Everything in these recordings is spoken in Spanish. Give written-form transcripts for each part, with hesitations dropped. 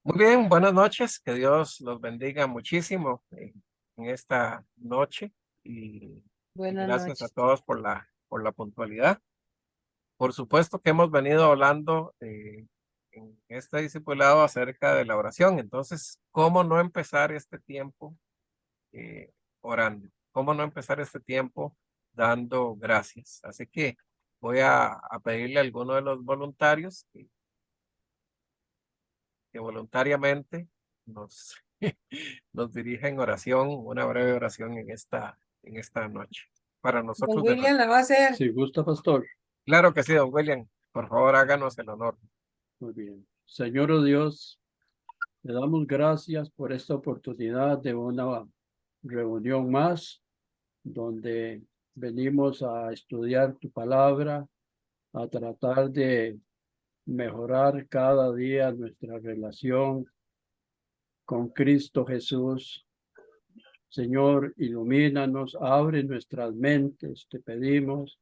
Muy bien, buenas noches, que Dios los bendiga muchísimo en esta noche y Buenas gracias a noches. todos por la puntualidad. Por supuesto que hemos venido hablando en este discipulado acerca de la oración, entonces, ¿cómo no empezar este tiempo orando? ¿Cómo no empezar este tiempo dando gracias? Así que voy a pedirle a alguno de los voluntarios que voluntariamente nos, nos dirija en oración, una breve oración en esta noche, para Don nosotros de William la va a hacer. Si gusta, pastor. Claro que sí, don William, por favor háganos el honor. Muy bien. Señor oh Dios, le damos gracias por esta oportunidad de una reunión más, donde venimos a estudiar tu palabra, a tratar de mejorar cada día nuestra relación con Cristo Jesús. Señor, ilumínanos, abre nuestras mentes, te pedimos,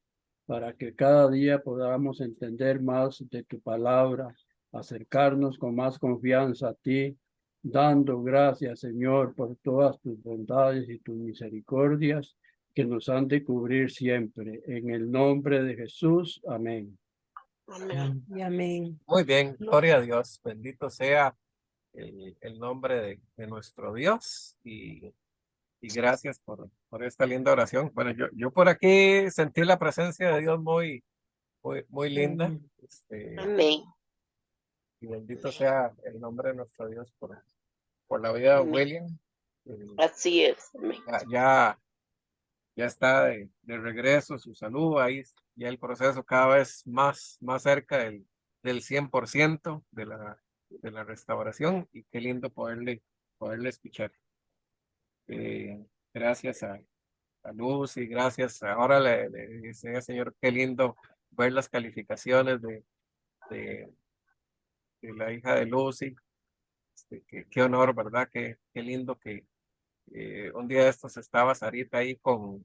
para que cada día podamos entender más de tu palabra, acercarnos con más confianza a ti, dando gracias, Señor, por todas tus bondades y tus misericordias que nos han de cubrir siempre. En el nombre de Jesús, amén. Amén. Y amén. Muy bien, gloria a Dios, bendito sea el nombre de nuestro Dios y gracias por esta linda oración. Bueno, yo por aquí sentí la presencia de Dios muy linda. Ujú. Amén, Y bendito sea el nombre de nuestro Dios por la vida de amén. William. Eh, Así es, amén. ya ya está de regreso su salud, ahí ya el proceso cada vez más cerca del 100% de la restauración y qué lindo poderle escuchar. Gracias a Luz y gracias, ahora le decía señor, qué lindo ver las calificaciones de, de la hija de Lucy, qué honor, ¿verdad? Qué lindo que un día de estos estaba Sarita ahí con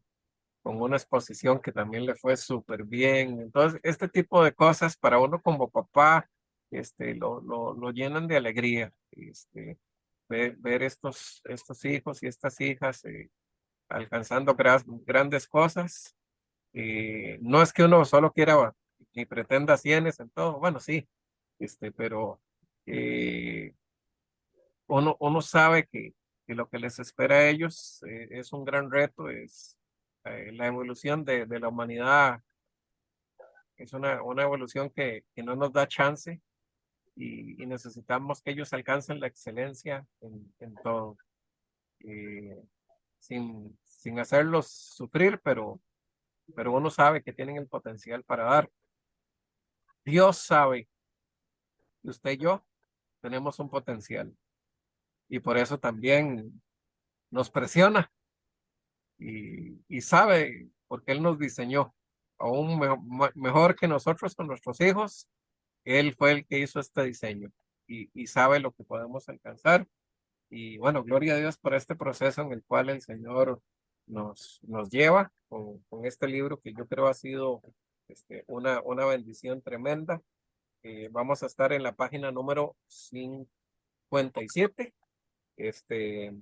una exposición que también le fue súper bien. Entonces, este tipo de cosas para uno como papá, lo llenan de alegría. Ver estos hijos y estas hijas alcanzando grandes cosas. No es que uno solo quiera ni pretenda cienes en todo, bueno, sí, pero eh, uno sabe que lo que les espera a ellos es un gran reto, es la evolución de la humanidad, es una evolución que no nos da chance y necesitamos que ellos alcancen la excelencia en todo, eh, sin hacerlos sufrir, pero uno sabe que tienen el potencial para dar. Dios sabe que usted y yo tenemos un potencial y por eso también nos presiona y sabe porque Él nos diseñó aún mejor que nosotros con nuestros hijos. Él fue el que hizo este diseño y sabe lo que podemos alcanzar. Y bueno, gloria a Dios por este proceso en el cual el Señor nos lleva con este libro que yo creo ha sido una bendición tremenda. Vamos a estar en la página número 57. Este,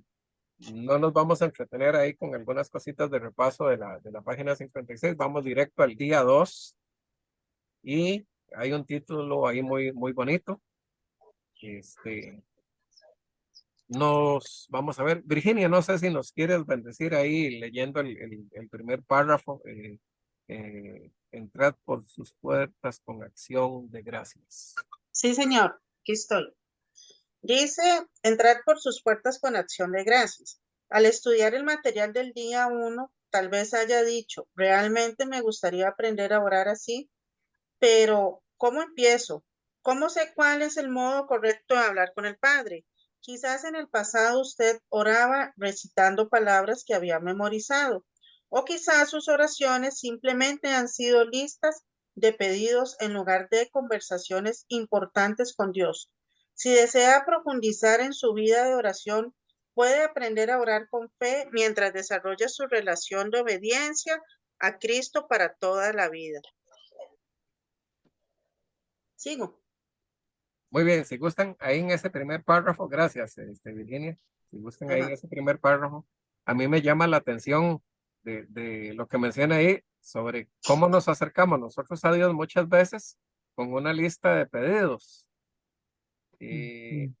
no nos vamos a entretener ahí con algunas cositas de repaso de la página 56. Vamos directo al día 2 y hay un título ahí muy bonito. Este, nos vamos a ver. Virginia, no sé si nos quieres bendecir ahí leyendo el primer párrafo. Entrad por sus puertas con acción de gracias. Sí, señor, aquí estoy. Dice, entrad por sus puertas con acción de gracias. Al estudiar el material del día 1, tal vez haya dicho, realmente me gustaría aprender a orar así, pero ¿cómo empiezo? ¿Cómo sé cuál es el modo correcto de hablar con el Padre? Quizás en el pasado usted oraba recitando palabras que había memorizado, o quizás sus oraciones simplemente han sido listas de pedidos en lugar de conversaciones importantes con Dios. Si desea profundizar en su vida de oración, puede aprender a orar con fe mientras desarrolla su relación de obediencia a Cristo para toda la vida. Sigo. Muy bien, si gustan, ahí en ese primer párrafo, gracias, Virginia, si gustan ahí en Ajá. ese primer párrafo, a mí me llama la atención de lo que menciona ahí sobre cómo nos acercamos nosotros a Dios muchas veces con una lista de pedidos. Y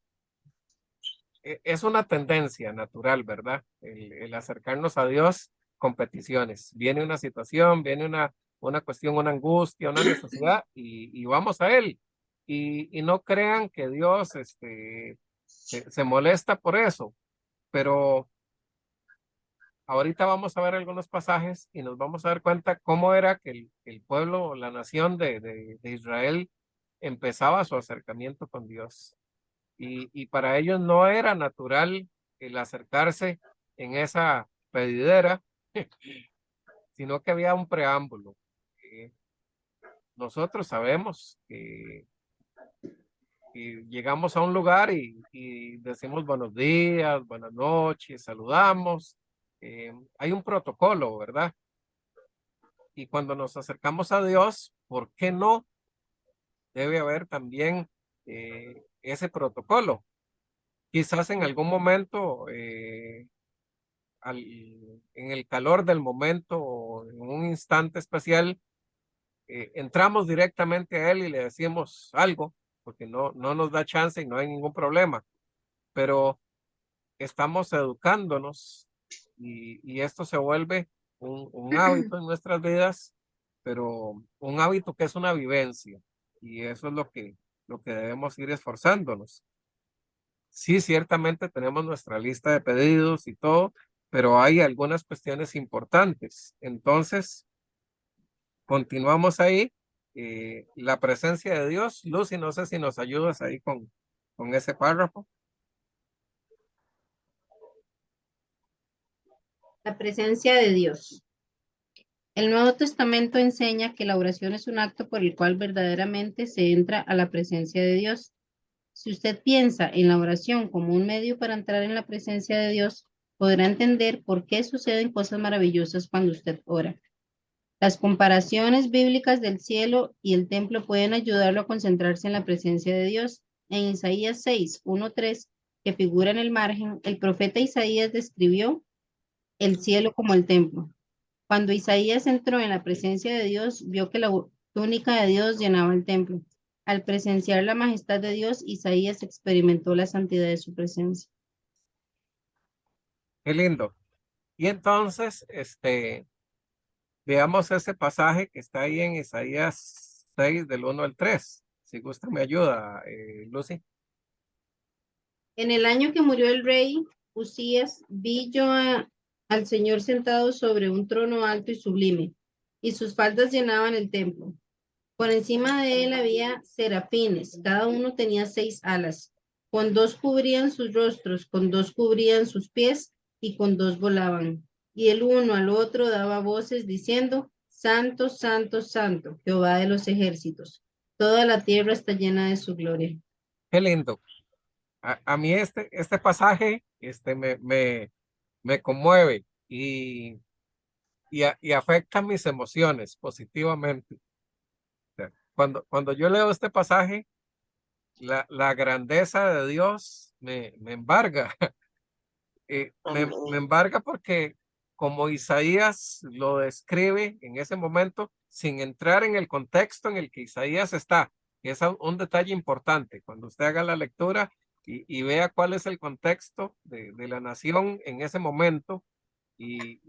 es una tendencia natural, ¿verdad? El acercarnos a Dios con peticiones. Viene una situación, viene una cuestión, una angustia, una necesidad y vamos a Él. Y no crean que Dios se molesta por eso, pero ahorita vamos a ver algunos pasajes y nos vamos a dar cuenta cómo era que el pueblo o la nación de Israel empezaba su acercamiento con Dios. Y para ellos no era natural el acercarse en esa pedidera, sino que había un preámbulo. Nosotros sabemos que llegamos a un lugar y decimos buenos días, buenas noches, saludamos. Hay un protocolo, ¿verdad? Y cuando nos acercamos a Dios, ¿por qué no? Debe haber también ese protocolo. Quizás en algún momento en el calor del momento o en un instante especial, entramos directamente a él y le decimos algo, porque no nos da chance y no hay ningún problema, pero estamos educándonos y esto se vuelve un hábito en nuestras vidas, pero un hábito que es una vivencia y eso es lo que debemos ir esforzándonos. Sí, ciertamente tenemos nuestra lista de pedidos y todo, pero hay algunas cuestiones importantes. Entonces, continuamos ahí. La presencia de Dios. Lucy, no sé si nos ayudas ahí con ese párrafo. La presencia de Dios. El Nuevo Testamento enseña que la oración es un acto por el cual verdaderamente se entra a la presencia de Dios. Si usted piensa en la oración como un medio para entrar en la presencia de Dios, podrá entender por qué suceden cosas maravillosas cuando usted ora. Las comparaciones bíblicas del cielo y el templo pueden ayudarlo a concentrarse en la presencia de Dios. En Isaías 6, 1-3, que figura en el margen, el profeta Isaías describió el cielo como el templo. Cuando Isaías entró en la presencia de Dios, vio que la túnica de Dios llenaba el templo. Al presenciar la majestad de Dios, Isaías experimentó la santidad de su presencia. Qué lindo. Y entonces, veamos ese pasaje que está ahí en Isaías 6, del 1 al 3. Si gusta, me ayuda, Lucy. En el año que murió el rey Usías, vi yo al Señor sentado sobre un trono alto y sublime, y sus faldas llenaban el templo. Por encima de él había serafines, cada uno tenía 6 alas. Con 2 cubrían sus rostros, con 2 cubrían sus pies, y con 2 volaban. Y el uno al otro daba voces diciendo: Santo, Santo, Santo, Jehová de los ejércitos. Toda la tierra está llena de su gloria. Qué lindo. A mí este pasaje me conmueve y afecta mis emociones positivamente. O sea, cuando yo leo este pasaje, la grandeza de Dios me embarga. Me embarga porque como Isaías lo describe en ese momento, sin entrar en el contexto en el que Isaías está, que es un detalle importante. Cuando usted haga la lectura y vea cuál es el contexto de la nación en ese momento, y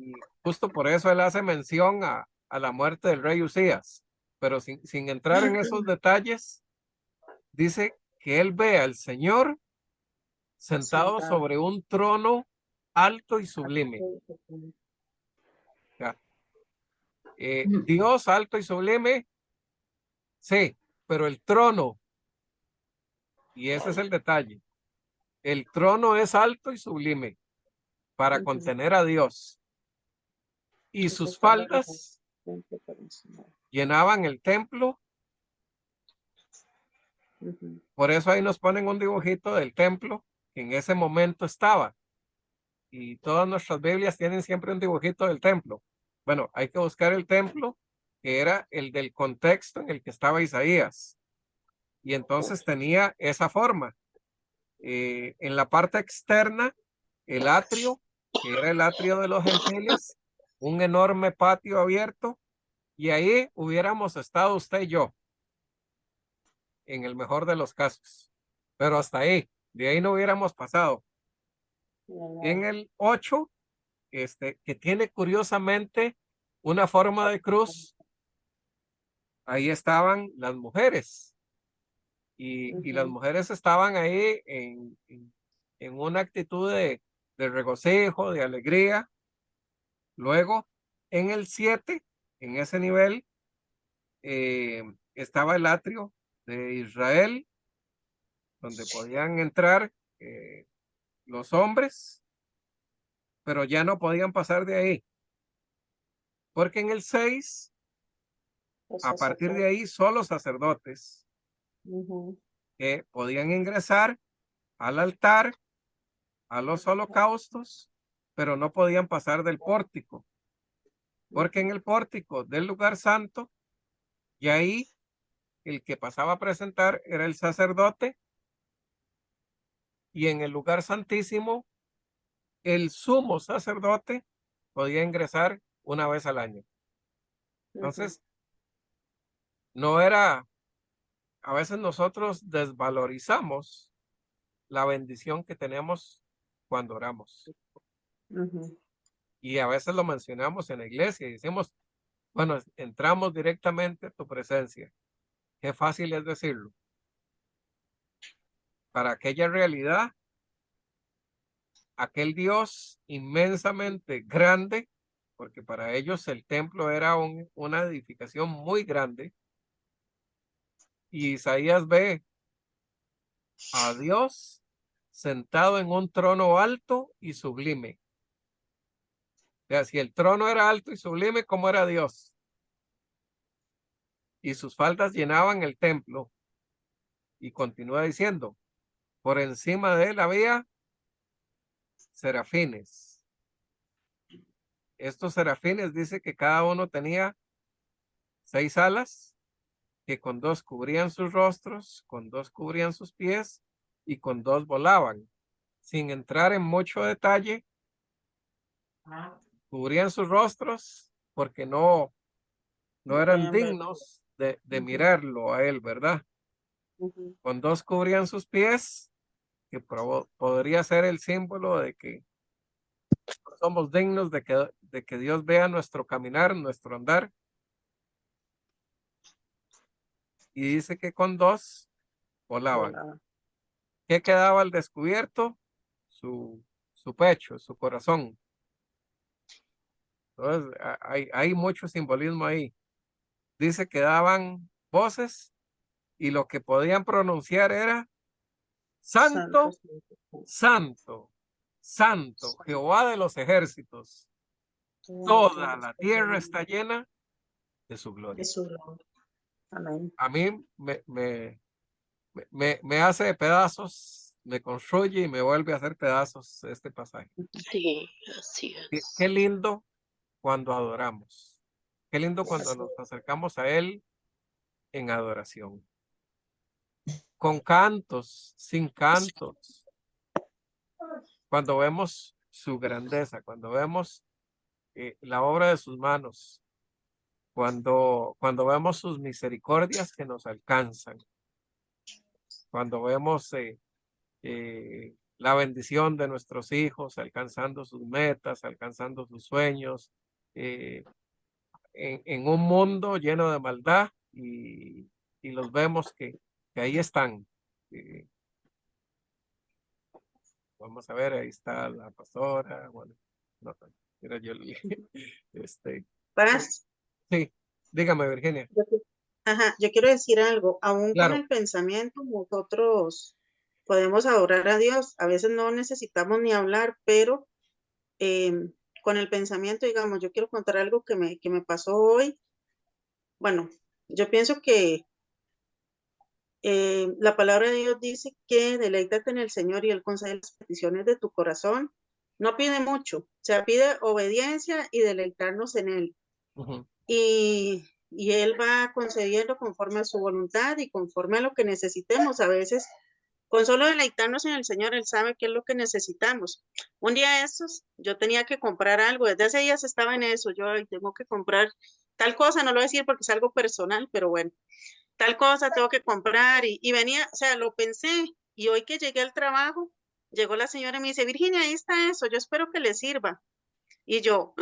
justo por eso él hace mención a la muerte del rey Usías, pero sin entrar en esos detalles, dice que él ve al Señor sentado sobre un trono alto y sublime. Ya. Dios alto y sublime, sí, pero el trono, y ese es el detalle, el trono es alto y sublime para contener a Dios. Y sus faldas llenaban el templo. Por eso ahí nos ponen un dibujito del templo que en ese momento estaba. Y todas nuestras Biblias tienen siempre un dibujito del templo. Bueno, hay que buscar el templo que era el del contexto en el que estaba Isaías. y entonces tenía esa forma. En la parte externa, el atrio, que era el atrio de los gentiles, un enorme patio abierto, y ahí hubiéramos estado usted y yo, en el mejor de los casos, pero hasta ahí, de ahí no hubiéramos pasado. En el 8, que tiene curiosamente una forma de cruz, ahí estaban las mujeres, y las mujeres estaban ahí en una actitud de regocijo, de alegría. Luego, en el 7, en ese nivel, estaba el atrio de Israel, donde podían entrar los hombres, pero ya no podían pasar de ahí. Porque en el 6, a partir de ahí, solo sacerdotes que podían ingresar al altar, a los holocaustos, pero no podían pasar del pórtico. Porque en el pórtico del lugar santo, y ahí el que pasaba a presentar era el sacerdote, y en el lugar santísimo, el sumo sacerdote podía ingresar una vez al año. Entonces, no era, a veces nosotros desvalorizamos la bendición que tenemos cuando oramos. Y a veces lo mencionamos en la iglesia y decimos, bueno, entramos directamente a tu presencia. Qué fácil es decirlo. Para aquella realidad, aquel Dios inmensamente grande, porque para ellos el templo era una edificación muy grande, y Isaías ve a Dios sentado en un trono alto y sublime. O sea, si el trono era alto y sublime, ¿cómo era Dios? Y sus faldas llenaban el templo. Y continúa diciendo, por encima de él había serafines. Estos serafines dice que cada uno tenía 6 alas, que con 2 cubrían sus rostros, con 2 cubrían sus pies y con 2 volaban. Sin entrar en mucho detalle, cubrían sus rostros porque no eran dignos de mirarlo a él, ¿verdad? Con 2 cubrían sus pies, que podría ser el símbolo de que somos dignos de que Dios vea nuestro caminar, nuestro andar. Y dice que con 2 volaban. ¿Qué quedaba al descubierto? Su pecho, su corazón. Entonces, hay mucho simbolismo ahí. Dice que daban voces y lo que podían pronunciar era Santo, Santo, Santo, Jehová de los ejércitos. Toda la tierra está llena de su gloria. Amén. A mí me hace pedazos, me construye y me vuelve a hacer pedazos este pasaje. Sí, así es. Qué lindo cuando adoramos. Qué lindo cuando nos acercamos a Él en adoración. Con cantos, sin cantos. Cuando vemos su grandeza, cuando vemos la obra de sus manos, cuando vemos sus misericordias que nos alcanzan, cuando vemos la bendición de nuestros hijos, alcanzando sus metas, alcanzando sus sueños, en un mundo lleno de maldad, y los vemos que ahí están. Vamos a ver, ahí está la pastora. Bueno, no, mira, yo Paz. sí, dígame, Virginia. Yo quiero decir algo, aún con Claro. el pensamiento nosotros podemos adorar a Dios, a veces no necesitamos ni hablar, pero con el pensamiento, digamos, yo quiero contar algo que me pasó hoy. Bueno, yo pienso que la palabra de Dios dice que deleítate en el Señor y Él concede las peticiones de tu corazón. No pide mucho, o sea, pide obediencia y deleitarnos en Él. Ujú. Y y Él va concediendo conforme a su voluntad y conforme a lo que necesitemos. A veces, con solo deleitarnos en el Señor, Él sabe qué es lo que necesitamos. Un día de estos, yo tenía que comprar algo, desde hace días estaba en eso, yo "Ay, tengo que comprar tal cosa", no lo voy a decir porque es algo personal, pero bueno, tal cosa tengo que comprar y venía, o sea, lo pensé y hoy que llegué al trabajo, llegó la señora y me dice, Virginia, ahí está eso, yo espero que le sirva. Y yo,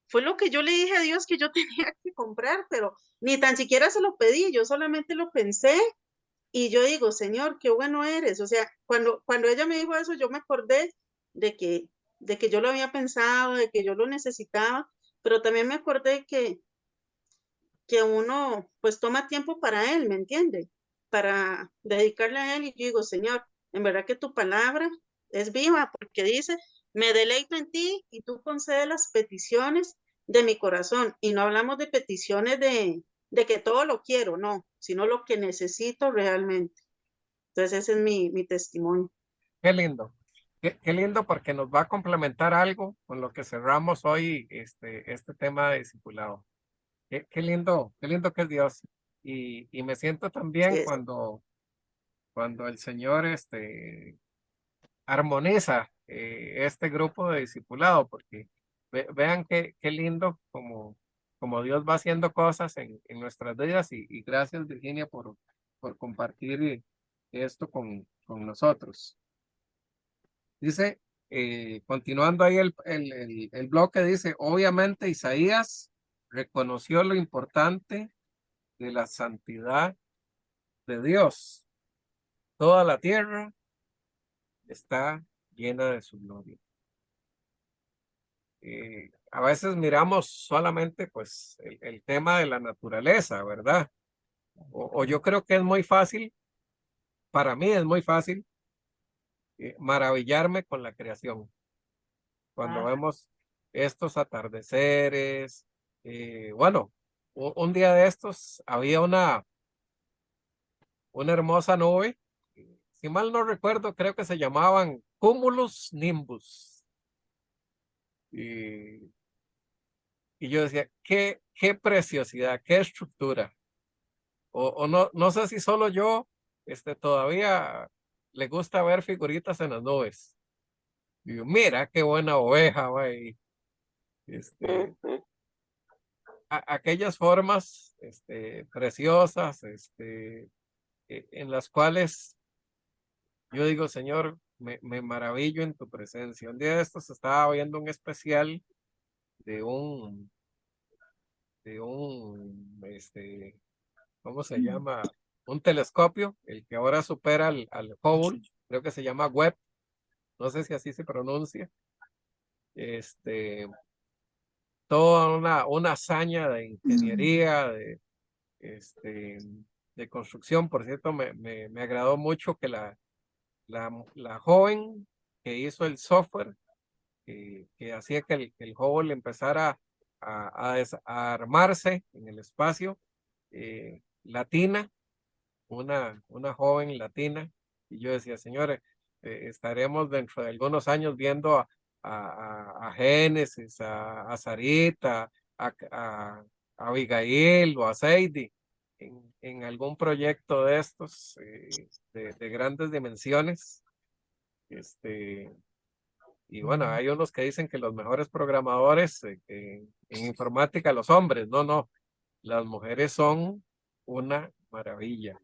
fue lo que yo le dije a Dios que yo tenía que comprar, pero ni tan siquiera se lo pedí, yo solamente lo pensé y yo digo, Señor, qué bueno eres. O sea, cuando ella me dijo eso, yo me acordé de que, de que yo lo había pensado, de que yo lo necesitaba, pero también me acordé que uno pues toma tiempo para Él, ¿me entiende? Para dedicarle a Él y yo digo, Señor, en verdad que tu palabra es viva porque dice, me deleito en ti y tú concedes las peticiones de mi corazón. Y no hablamos de peticiones de que todo lo quiero, no, sino lo que necesito realmente. Entonces ese es mi testimonio. Qué lindo. Qué lindo porque nos va a complementar algo con lo que cerramos hoy este tema de discipulado. Qué lindo que es Dios. Y me siento Así también es. cuando el Señor armoniza este grupo de discipulado, porque vean qué lindo como Dios va haciendo cosas en nuestras vidas y gracias Virginia por compartir esto con nosotros. Dice, continuando ahí el bloque, dice, obviamente Isaías reconoció lo importante de la santidad de Dios. Toda la tierra está llena de su gloria. A veces miramos solamente pues el tema de la naturaleza, ¿verdad? O yo creo que es muy fácil, para mí es muy fácil maravillarme con la creación. Cuando vemos estos atardeceres, bueno, un día de estos había una hermosa nube, si mal no recuerdo, creo que se llamaban Cumulus Nimbus. Y, y yo decía, qué preciosidad, qué estructura. O no sé si solo yo todavía le gusta ver figuritas en las nubes. Y yo, mira qué buena oveja, güey. Ujú. Aquellas formas preciosas en las cuales yo digo, Señor, me maravillo en tu presencia. Un día de estos estaba viendo un especial de un ¿cómo se llama? Un telescopio, el que ahora supera al Hubble, creo que se llama Webb, no sé si así se pronuncia. Toda una hazaña de ingeniería, este, de construcción. Por cierto, me agradó mucho que la joven que hizo el software, que hacía que el Hubble empezara a armarse en el espacio, latina, una joven latina, y yo decía, señores, estaremos dentro de algunos años viendo a Génesis, a Sarita, a Abigail o a Sadie en algún proyecto de estos de grandes dimensiones. Y bueno, hay unos que dicen que los mejores programadores en informática, los hombres, no, las mujeres son una maravilla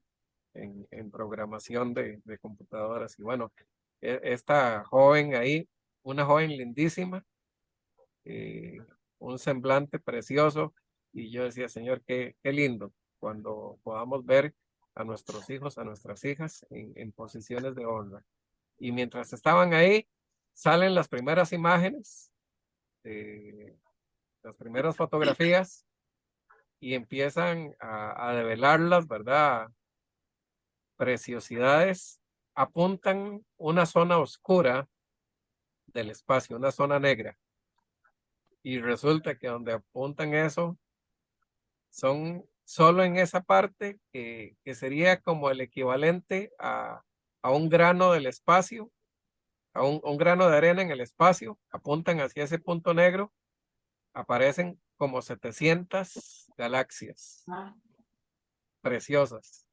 en programación de computadoras. Y bueno, esta joven ahí, una joven lindísima, eh, un semblante precioso, y yo decía, Señor, qué lindo cuando podamos ver a nuestros hijos, a nuestras hijas en posiciones de honra. Y mientras estaban ahí, salen las primeras imágenes, las primeras fotografías, y empiezan a develarlas, ¿verdad? Preciosidades, apuntan una zona oscura del espacio, una zona negra. Y resulta que donde apuntan eso, son solo en esa parte que sería como el equivalente a un grano del espacio, a un grano de arena en el espacio, apuntan hacia ese punto negro, aparecen como 700 galaxias preciosas.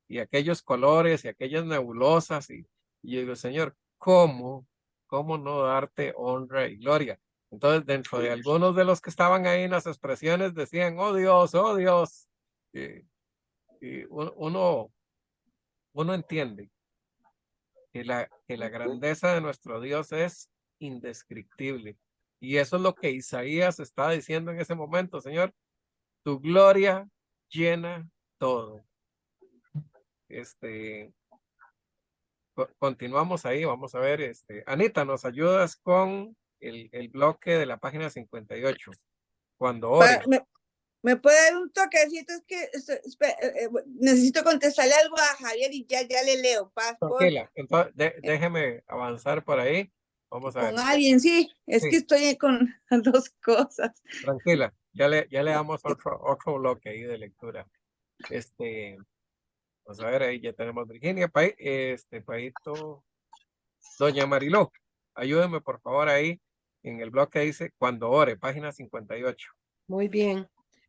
Y aquellos colores y aquellas nebulosas. Y yo digo, Señor, ¿cómo no darte honra y gloria? Entonces, dentro de algunos de los que estaban ahí en las expresiones decían, oh Dios, oh Dios. Y uno entiende que la grandeza de nuestro Dios es indescriptible. Y eso es lo que Isaías está diciendo en ese momento, Señor. Tu gloria llena todo. Continuamos ahí, vamos a ver. Anita, ¿nos ayudas con el bloque de la página 58? Cuando ore. ¿Me puede dar un toquecito? Es que necesito contestarle algo a Javier y ya le leo. Paz, por Tranquila, entonces déjeme avanzar por ahí. Vamos a ver. con alguien, sí. Es Sí. que estoy con dos cosas. Tranquila, ya le damos otro bloque ahí de lectura. Vamos a ver, ahí ya tenemos Virginia, Paito, doña Mariló, ayúdeme por favor ahí en el bloque que dice cuando ore, página 58. Muy bien.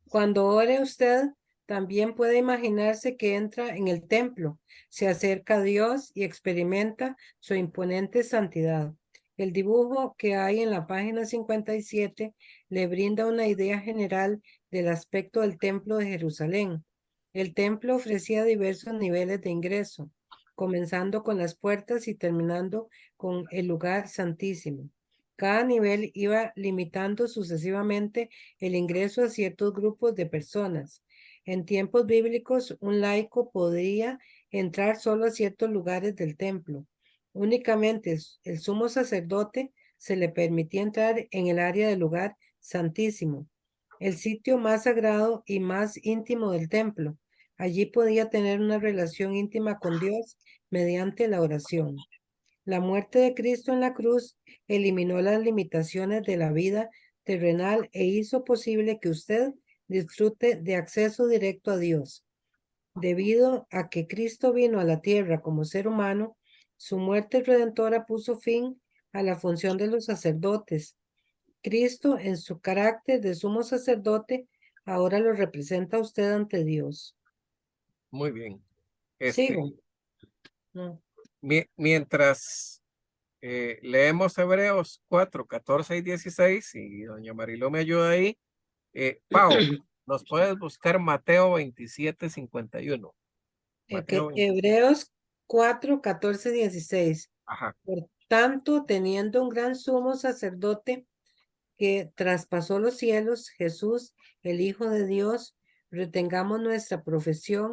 Cuando ore usted, también puede imaginarse que entra en el templo, se acerca a Dios y experimenta su imponente santidad. El dibujo que hay en la página 57 le brinda una idea general del aspecto del templo de Jerusalén. El templo ofrecía diversos niveles de ingreso, comenzando con las puertas y terminando con el lugar santísimo. Cada nivel iba limitando sucesivamente el ingreso a ciertos grupos de personas. En tiempos bíblicos, un laico podía entrar solo a ciertos lugares del templo. Únicamente el sumo sacerdote se le permitía entrar en el área del lugar santísimo, el sitio más sagrado y más íntimo del templo. Allí podía tener una relación íntima con Dios mediante la oración. La muerte de Cristo en la cruz eliminó las limitaciones de la vida terrenal e hizo posible que usted disfrute de acceso directo a Dios. Debido a que Cristo vino a la tierra como ser humano, su muerte redentora puso fin a la función de los sacerdotes. Cristo, en su carácter de sumo sacerdote, ahora lo representa a usted ante Dios. Muy bien. ¿Sigo? No. Mientras leemos Hebreos 4, 14 y 16, y doña Mariló me ayuda ahí. Pau, ¿nos puedes buscar Mateo 27, 51? Mateo 27. Hebreos 4, 14, 16. Ajá. Por tanto, teniendo un gran sumo sacerdote que traspasó los cielos, Jesús, el Hijo de Dios, retengamos nuestra profesión,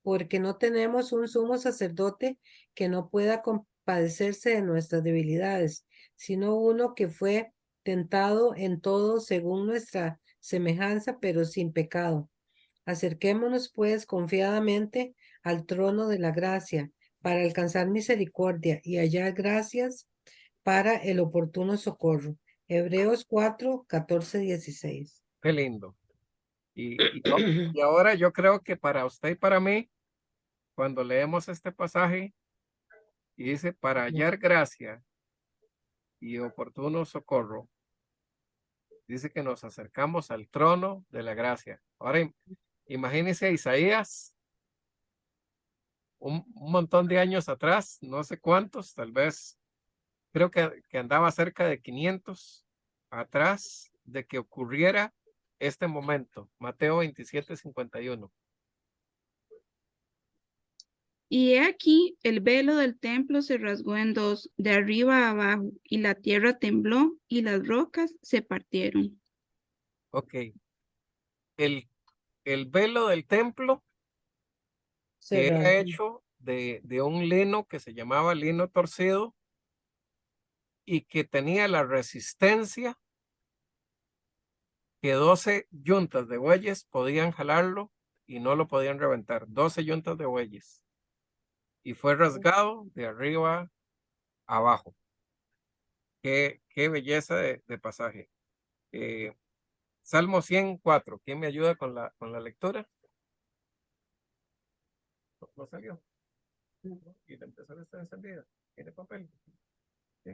porque no tenemos un sumo sacerdote que no pueda compadecerse de nuestras debilidades, sino uno que fue tentado en todo según nuestra semejanza, pero sin pecado. Acerquémonos, pues, confiadamente al trono de la gracia para alcanzar misericordia y hallar gracias para el oportuno socorro. Hebreos 4, 14, 16. Qué lindo. Y ahora yo creo que para usted y para mí, cuando leemos este pasaje y dice para hallar gracia y oportuno socorro, dice que nos acercamos al trono de la gracia. Ahora imagínese a Isaías un montón de años atrás, no sé cuántos, tal vez, creo que andaba cerca de 500 atrás de que ocurriera este momento. Mateo 27, 51. Y he aquí, el velo del templo se rasgó en dos, de arriba a abajo, y la tierra tembló, y las rocas se partieron. Ok. El velo del templo que era hecho de un lino que se llamaba lino torcido y que tenía la resistencia que 12 yuntas de bueyes podían jalarlo y no lo podían reventar. 12 yuntas de bueyes. Y fue rasgado de arriba a abajo. Qué belleza de pasaje. Salmo 104. ¿Quién me ayuda con la lectura? No salió. Y la impresora está encendida. ¿Tiene papel? Sí.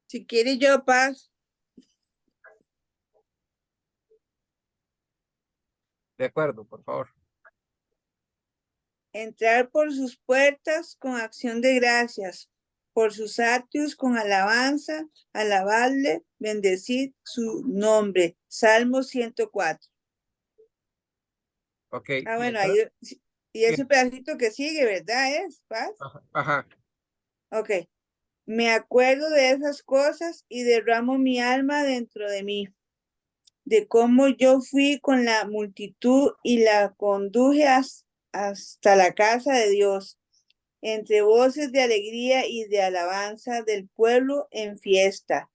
Si quiere yo, Paz. De acuerdo, por favor. Entrar por sus puertas con acción de gracias, por sus atrios con alabanza, alabarle, bendecid su nombre. Salmo 104. Ok. Ah, y bueno, entonces- y ese pedacito que sigue, ¿verdad? Paz. Ajá, ajá. Ok. Me acuerdo de esas cosas y derramo mi alma dentro de mí, de cómo yo fui con la multitud y la conduje hasta la casa de Dios, entre voces de alegría y de alabanza del pueblo en fiesta.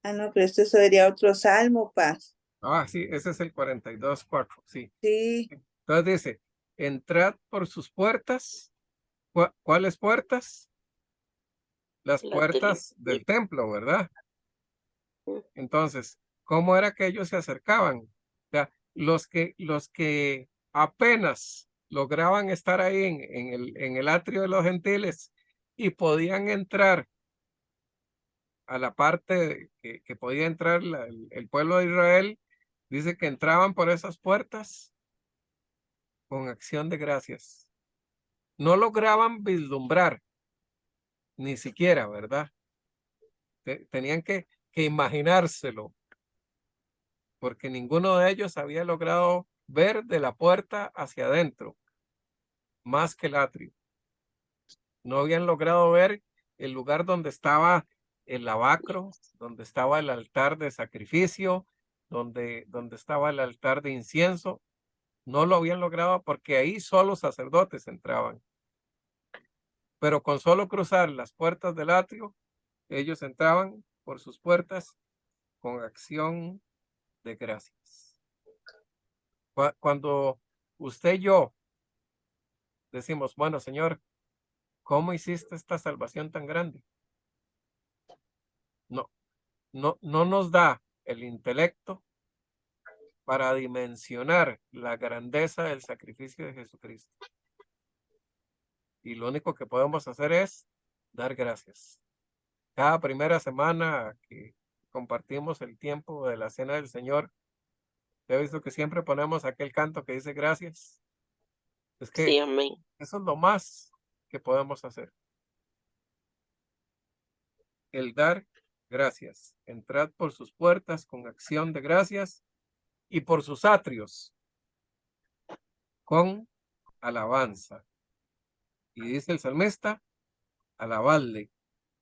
Ah, no, pero esto sería otro salmo, Paz. Ah, sí, ese es el 42:4, sí. Sí, Entonces dice, entrad por sus puertas. ¿Cuáles puertas? Las Las puertas del templo, ¿verdad? Entonces, ¿cómo era que ellos se acercaban? O sea, los que apenas lograban estar ahí en el atrio de los gentiles y podían entrar a la parte que podía entrar el pueblo de Israel, dice que entraban por esas puertas con acción de gracias. No lograban vislumbrar, ni siquiera, ¿verdad? Tenían que imaginárselo, porque ninguno de ellos había logrado ver de la puerta hacia adentro, más que el atrio. No habían logrado ver el lugar donde estaba el lavacro, donde estaba el altar de sacrificio, donde estaba el altar de incienso. No lo habían logrado porque ahí solo sacerdotes entraban. Pero con solo cruzar las puertas del atrio, ellos entraban por sus puertas con acción de gracias. Cuando usted y yo decimos, bueno, Señor, ¿cómo hiciste esta salvación tan grande? No nos da el intelecto para dimensionar la grandeza del sacrificio de Jesucristo. Y lo único que podemos hacer es dar gracias. Cada primera semana que compartimos el tiempo de la cena del Señor, he visto que siempre ponemos aquel canto que dice gracias. Es que Sí, amén. eso es lo más que podemos hacer. El dar gracias. Entrad por sus puertas con acción de gracias y por sus atrios con alabanza. Y dice el salmista, alabadle,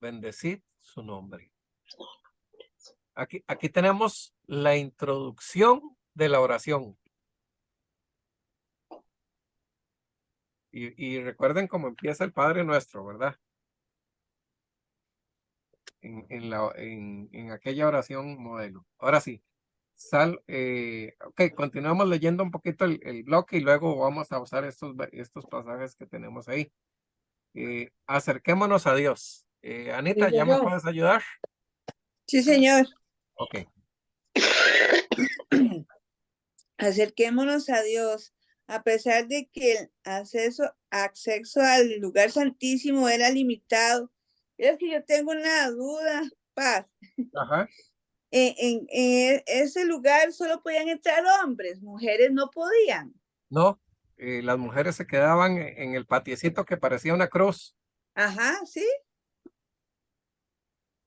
bendecid su nombre. Aquí tenemos la introducción de la oración. Y recuerden cómo empieza el Padre Nuestro, ¿verdad? En aquella oración modelo. Ahora sí, ok, continuamos leyendo un poquito el bloque y luego vamos a usar estos pasajes que tenemos ahí. Acerquémonos a Dios. Anita, Digo ¿ya me yo. puedes ayudar? sí, señor. Ok. Acerquémonos a Dios. A pesar de que el acceso al lugar santísimo era limitado. Es que yo tengo una duda, Paz. Ajá. En ese lugar solo podían entrar hombres, mujeres no podían. No, las mujeres se quedaban en el patiecito que parecía una cruz. Ajá, sí.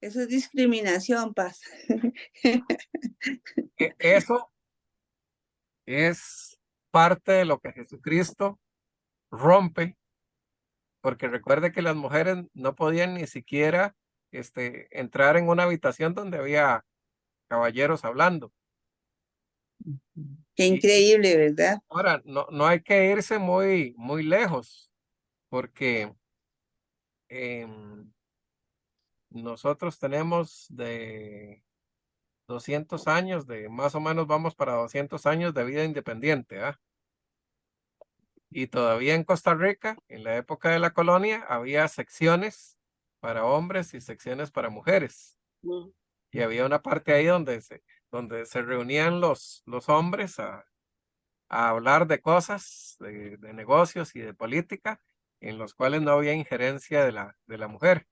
Eso es discriminación, Paz. Eso es parte de lo que Jesucristo rompe, porque recuerde que las mujeres no podían ni siquiera entrar en una habitación donde había caballeros hablando. Qué Y increíble, ¿verdad? ahora, no hay que irse muy lejos, porque nosotros tenemos de 200 años, más o menos vamos para 200 años de vida independiente, ¿ah? Y todavía en Costa Rica, en la época de la colonia, había secciones para hombres y secciones para mujeres. Y había una parte ahí donde se reunían los hombres a hablar de cosas, de negocios y de política, en los cuales no había injerencia de la mujer.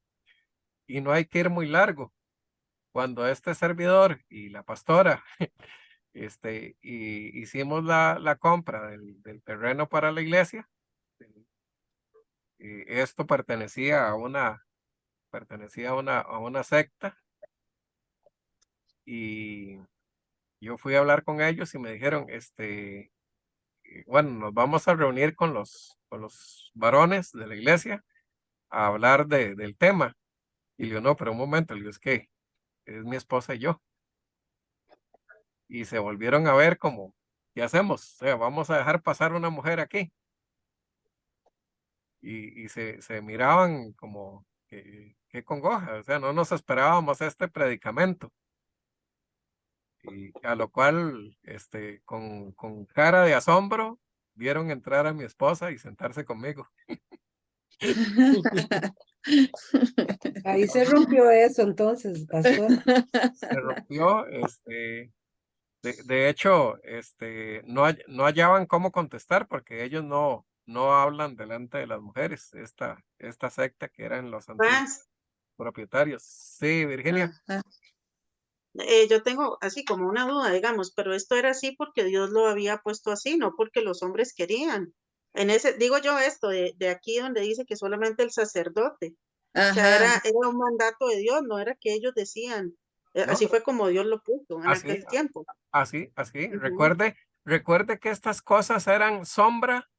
Y no hay que ir muy largo. Cuando este servidor y la pastora Y hicimos la compra del terreno para la iglesia. Y esto pertenecía a una secta, y yo fui a hablar con ellos y me dijeron, bueno, nos vamos a reunir con los varones de la iglesia a hablar del tema. Y le digo, no, pero un momento, le digo, es que es mi esposa y yo. Y se volvieron a ver como, ¿qué hacemos? O sea, vamos a dejar pasar una mujer aquí. Y se miraban como, qué congoja, o sea, no nos esperábamos este predicamento. Y a lo cual, con cara de asombro, vieron entrar a mi esposa y sentarse conmigo. Ahí se rompió eso entonces, pastor. Se rompió, de hecho, no hallaban cómo contestar porque ellos no hablan delante de las mujeres, esta secta que eran los antiguos Más, propietarios. Sí, Virginia. Ajá. yo tengo así como una duda, digamos, pero esto era así porque Dios lo había puesto así, no porque los hombres querían. Digo yo esto, de aquí donde dice que solamente el sacerdote. O sea, Ajá. era un mandato de Dios, no era que ellos decían. No, Así fue como Dios lo puso en así, aquel tiempo. así. Ujú, Recuerde que estas cosas eran sombra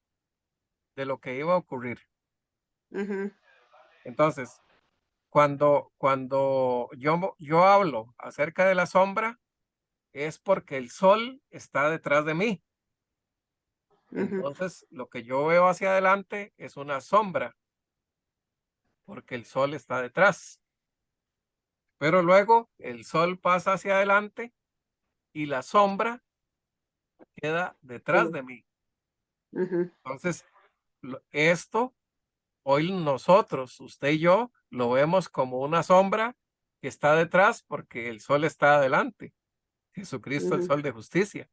de lo que iba a ocurrir. ujú, Entonces, cuando yo hablo acerca de la sombra, es porque el sol está detrás de mí. ujú, Entonces, lo que yo veo hacia adelante es una sombra, porque el sol está detrás. Pero luego el sol pasa hacia adelante y la sombra queda detrás de mí. ujú, Entonces, esto, hoy nosotros, usted y yo, lo vemos como una sombra que está detrás porque el sol está adelante. Jesucristo, el ujú. sol de justicia.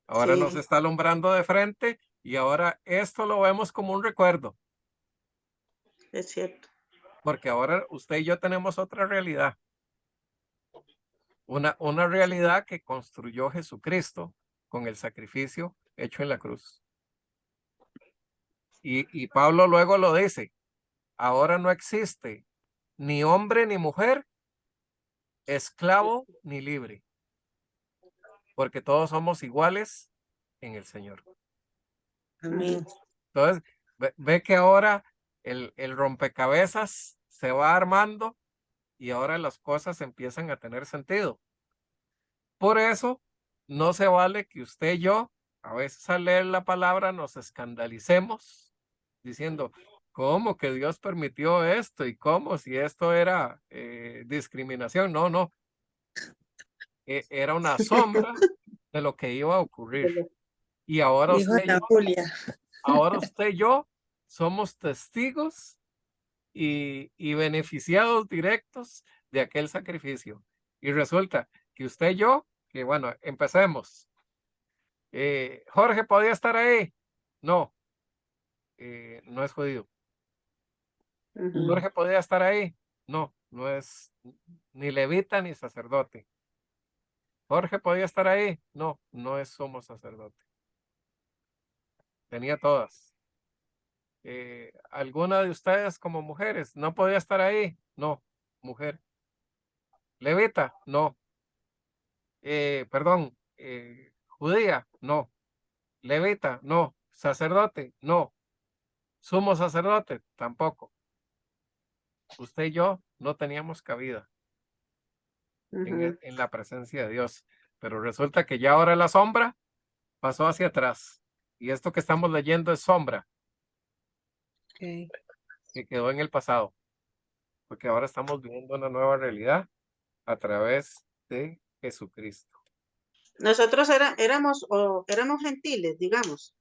Ahora nos Sí, está alumbrando de frente y ahora esto lo vemos como un recuerdo, es cierto. porque ahora usted y yo tenemos otra realidad. Una realidad que construyó Jesucristo con el sacrificio hecho en la cruz. Y Pablo luego lo dice, ahora no existe ni hombre ni mujer, esclavo ni libre, porque todos somos iguales en el Señor. Amén. Entonces, ve que ahora el rompecabezas se va armando y ahora las cosas empiezan a tener sentido. Por eso, no se vale que usted y yo, a veces al leer la palabra, nos escandalicemos diciendo, ¿cómo que Dios permitió esto? ¿Y cómo si esto era discriminación? No, no, era una sombra de lo que iba a ocurrir. Y Dijo Ana Julia. ahora usted y yo somos testigos y beneficiados directos de aquel sacrificio. Y resulta que usted y yo, que bueno, empecemos. Jorge podía estar ahí. No, no es judío. Ujú, Jorge podía estar ahí. No, no es ni levita ni sacerdote. Jorge podía estar ahí. No, no es sumo sacerdote. Tenía todas. ¿Alguna de ustedes como mujeres no podía estar ahí? No, mujer. Levita, no. Perdón, judía, no. Levita, no. Sacerdote, no. Sumo sacerdote, tampoco. Usted y yo no teníamos cabida ujú. en la presencia de Dios, pero resulta que ya ahora la sombra pasó hacia atrás y esto que estamos leyendo es sombra Ok. que quedó en el pasado, porque ahora estamos viviendo una nueva realidad a través de Jesucristo. Nosotros éramos gentiles, digamos.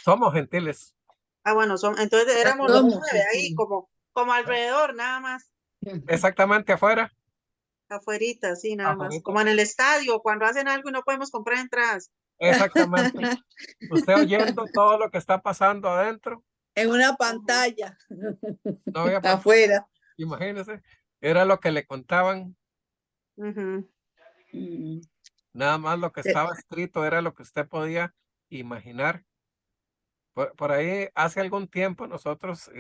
Somos gentiles, Bueno, entonces éramos los Somos 9 ahí, como alrededor, nada más, exactamente afuera, afuerita, sí, nada más. afuera, Como en el estadio, cuando hacen algo y no podemos comprar entradas. exactamente. Usted oyendo todo lo que está pasando adentro, En una Ujú, pantalla no había pantalla, afuera. imagínese, era lo que le contaban. ujú. Mm. Nada más lo que Sí. estaba escrito era lo que usted podía imaginar. Por ahí, hace algún tiempo, nosotros,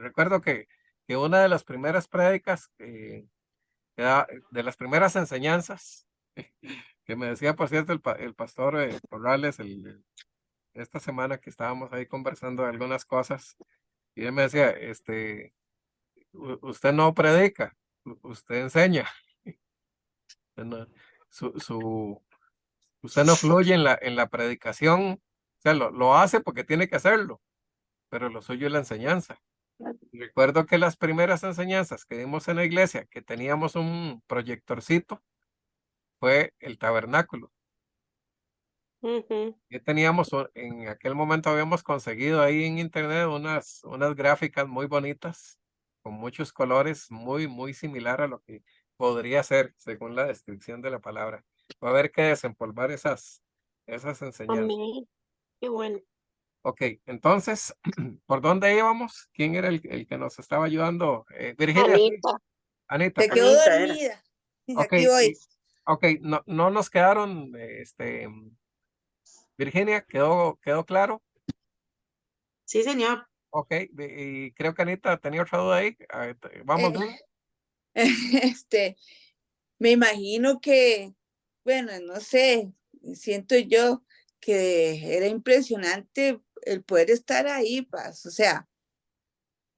recuerdo que una de las primeras prédicas, de las primeras enseñanzas, que me decía, por cierto, el pastor Corrales, esta semana que estábamos ahí conversando de algunas cosas, y él me decía, usted no predica, usted enseña. Usted no, usted no fluye en la predicación, o sea, lo hace porque tiene que hacerlo, pero lo suyo es la enseñanza. Recuerdo que las primeras enseñanzas que dimos en la iglesia, que teníamos un proyectorcito, fue el tabernáculo. Ujú. Y teníamos, en aquel momento habíamos conseguido ahí en internet unas gráficas muy bonitas, con muchos colores, muy similar a lo que podría ser, según la descripción de la palabra. Va a haber que desempolvar esas enseñanzas. Amén. Qué bueno. Ok, entonces, ¿por dónde íbamos? ¿Quién era el que nos estaba ayudando? Virginia, sí. Anita. Anita, Se quedó Anita era. dormida. ok, Aquí voy. ok, no nos quedaron, Virginia, ¿quedó claro? Sí, señor. Ok, y creo que Anita tenía otra duda ahí. Vamos, Eh, Luna. este, me imagino que, bueno, no sé, siento yo que era impresionante el poder estar ahí, Paz. O sea,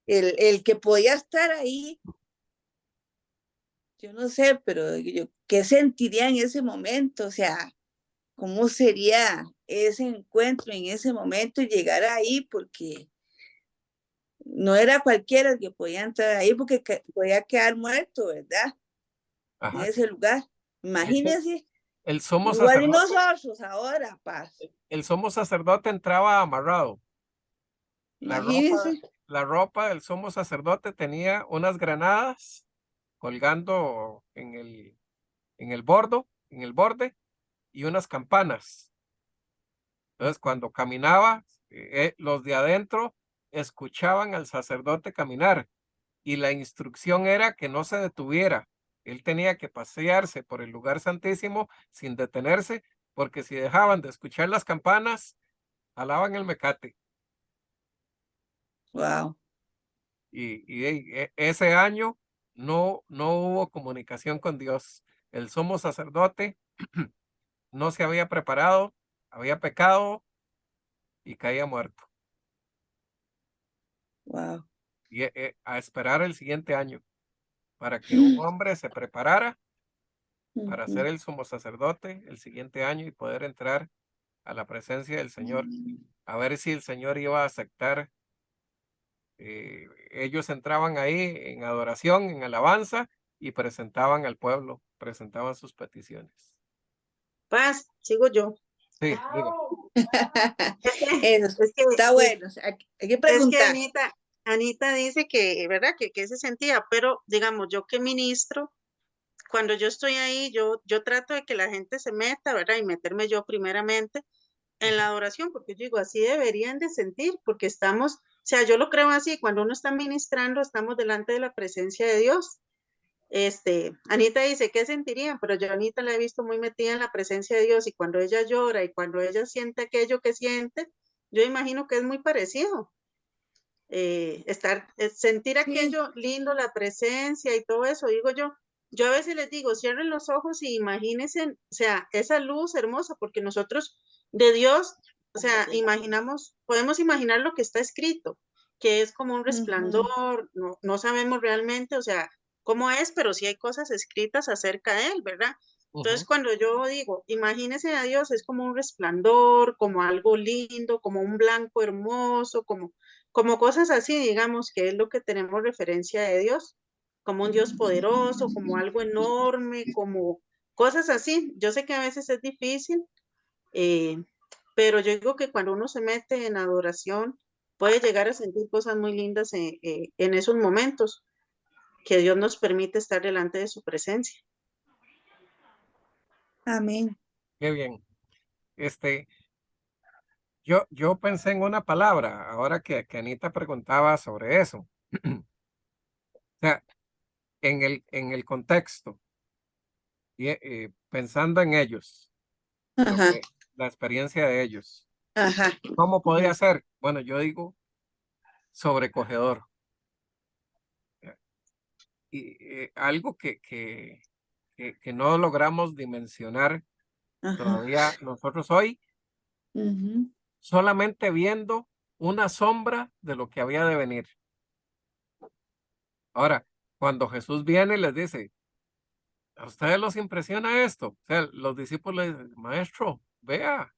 el que podía estar ahí, yo no sé, pero yo, ¿qué sentiría en ese momento? O sea, ¿cómo sería ese encuentro en ese momento y llegar ahí? Porque no era cualquiera el que podía entrar ahí porque podía quedar muerto, ¿verdad? En Ajá. ese lugar. Imagínense, El sumo igual y sacerdote, nosotros ahora, Paz. el sumo sacerdote entraba amarrado. La ropa, Imagínense. la ropa del sumo sacerdote tenía unas granadas colgando en el borde y unas campanas. Entonces, cuando caminaba, los de adentro escuchaban al sacerdote caminar y la instrucción era que no se detuviera. Él tenía que pasearse por el lugar santísimo sin detenerse, porque si dejaban de escuchar las campanas, jalaban el mecate. Wow. Ese año no hubo comunicación con Dios. El sumo sacerdote no se había preparado, había pecado y caía muerto. Wow. Y a esperar el siguiente año para que un hombre se preparara para ser el sumo sacerdote el siguiente año y poder entrar a la presencia del Señor. A ver si el Señor iba a aceptar. Ellos entraban ahí en adoración, en alabanza y presentaban al pueblo, presentaban sus peticiones. Paz, sigo yo. Sí, diga. Eso Es que, está bueno. O sea, hay que preguntar. Anita dice que, ¿verdad? Que se sentía, pero digamos, yo que ministro, cuando yo estoy ahí, yo trato de que la gente se meta, ¿verdad? Y meterme yo primeramente en la adoración, porque yo digo, así deberían de sentir, porque estamos, o sea, yo lo creo así, cuando uno está ministrando, estamos delante de la presencia de Dios. Anita dice, ¿qué sentirían? Pero yo a Anita la he visto muy metida en la presencia de Dios y cuando ella llora y cuando ella siente aquello que siente, yo imagino que es muy parecido. Sentir Sí. aquello lindo, la presencia y todo eso, digo yo a veces les digo, cierren los ojos y imagínense, o sea, esa luz hermosa, porque nosotros de Dios, o sea, podemos imaginar lo que está escrito, que es como un resplandor, no sabemos realmente, o sea, cómo es, pero sí hay cosas escritas acerca de él, ¿verdad? Entonces, cuando yo digo, imagínense a Dios, es como un resplandor, como algo lindo, como un blanco hermoso, como cosas así, digamos, que es lo que tenemos referencia de Dios, como un Dios poderoso, como algo enorme, como cosas así. Yo sé que a veces es difícil, pero yo digo que cuando uno se mete en adoración, puede llegar a sentir cosas muy lindas en esos momentos, que Dios nos permite estar delante de su presencia. Amén. Qué bien. Yo pensé en una palabra ahora que Anita preguntaba sobre eso. O sea, en el contexto. pensando en ellos, Ajá, la experiencia de ellos. ajá. ¿Cómo podría ser? Bueno, yo digo sobrecogedor. Y algo que no logramos dimensionar Ajá. todavía nosotros hoy, Ujú. solamente viendo una sombra de lo que había de venir. Ahora, cuando Jesús viene y les dice, ¿a ustedes los impresiona esto? O sea, los discípulos le dicen, maestro, vea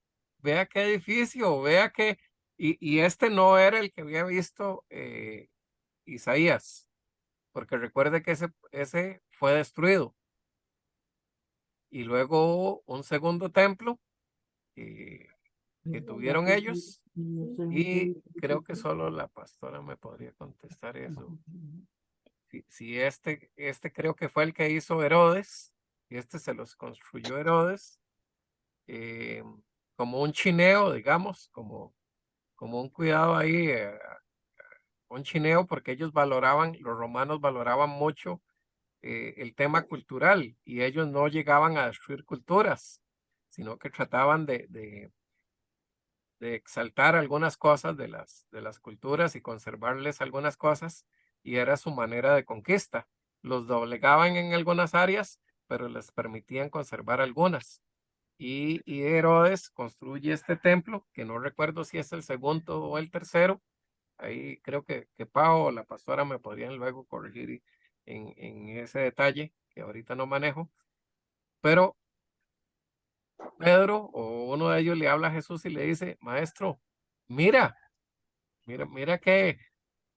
qué edificio, vea qué... Y este no era el que había visto Isaías, porque recuerde que ese fue destruido. Y luego hubo un segundo templo que tuvieron ellos, y creo que solo la pastora me podría contestar eso. Si este creo que fue el que hizo Herodes, y este se los construyó Herodes, como un chineo, digamos, como un cuidado ahí, un chineo, porque ellos valoraban, los romanos valoraban mucho el tema cultural, y ellos no llegaban a destruir culturas, sino que trataban de exaltar algunas cosas de las culturas y conservarles algunas cosas, y era su manera de conquista. Los doblegaban en algunas áreas, pero les permitían conservar algunas. Y Herodes construye este templo, que no recuerdo si es el segundo o el tercero. Ahí creo que Pau o la pastora me podrían luego corregir en ese detalle, que ahorita no manejo. Pero Pedro o uno de ellos le habla a Jesús y le dice, maestro, mira, mira qué